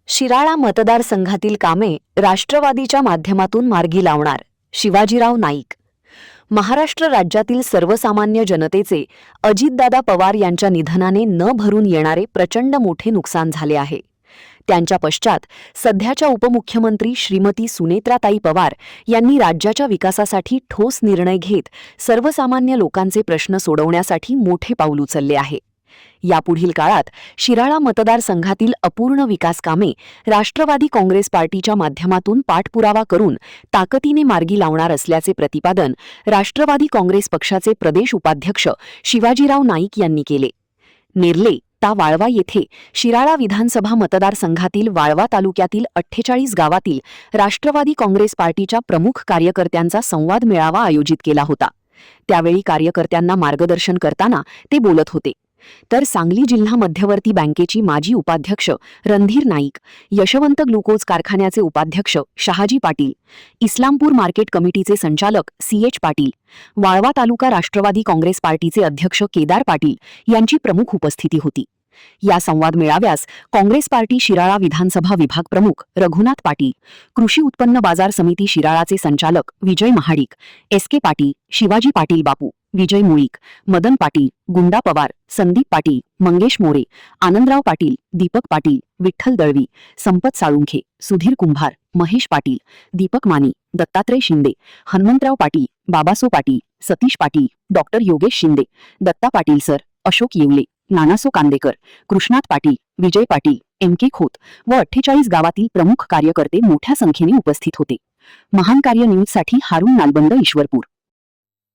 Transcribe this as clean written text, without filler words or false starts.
शिराळा मतदारसंघातील कामे राष्ट्रवादीच्या माध्यमातून मार्गी लावणार शिवाजीराव नाईक. महाराष्ट्र राज्यातील सर्वसामान्य जनतेचे अजितदादा पवार यांच्या निधनाने न भरून येणारे प्रचंड मोठे नुकसान झाले आहे. त्यांच्या पश्चात सध्याच्या उपमुख्यमंत्री श्रीमती सुनेत्राताई पवार यांनी राज्याच्या विकासासाठी ठोस निर्णय घेत सर्वसामान्य लोकांचे प्रश्न सोडवण्यासाठी मोठे पाऊल उचलले आहे. यापुढील काळात शिराळा मतदारसंघातील अपूर्ण विकास कामे राष्ट्रवादी काँग्रेस पार्टीच्या माध्यमातून पाठपुरावा करून ताकदीने मार्गी लावणार असल्याचे प्रतिपादन राष्ट्रवादी काँग्रेस पक्षाचे प्रदेश उपाध्यक्ष शिवाजीराव नाईक यांनी केले. नेर्ले ता वाळवा येथे शिराळा विधानसभा मतदारसंघातील वाळवा तालुक्यातील 48 गावातील राष्ट्रवादी काँग्रेस पार्टीच्या प्रमुख कार्यकर्त्यांचा संवाद मेळावा आयोजित केला होता. त्यावेळी कार्यकर्त्यांना मार्गदर्शन करताना ते बोलत होते. तर सांगली जिल्हा मध्यवर्ती बँकेची माजी उपाध्यक्ष रणधीर नाईक, यशवंत ग्लुकोज कारखान्याचे उपाध्यक्ष शहाजी पाटील, इस्लामपूर मार्केट कमिटीचे संचालक CH पाटील, वाळवा तालुका राष्ट्रवादी काँग्रेस पार्टीचे अध्यक्ष केदार पाटील यांची प्रमुख उपस्थिती होती. या संवाद मेळाव्यास काँग्रेस पार्टी शिराळा विधानसभा विभाग प्रमुख रघुनाथ पाटील, कृषी उत्पन्न बाजार समिती शिराळाचे संचालक विजय महाडिक, SK पाटील, शिवाजी पाटील बापू, विजय मुळीक, मदन पाटील, गुंडा पवार, संदीप पाटील, मंगेश मोरे, आनंदराव पाटील, दीपक पाटील, विठ्ठल दळवी, संपत साळुंखे, सुधीर कुंभार, महेश पाटील, दीपक मानी, Dattatray Shinde, Hanumantrao Patil, Babaso Patil, Satish Patil, doctor Yogesh Shinde, Datta Patil sir, Ashok Yewale, नानासो Kandekar, Krishnat Patil, Vijay Patil, MK Khot व 48 गावातील प्रमुख कार्यकर्ते मोठ्या संख्येने उपस्थित होते. महान कार्य न्यूजसाठी हारून नालबंद, ईश्वरपूर.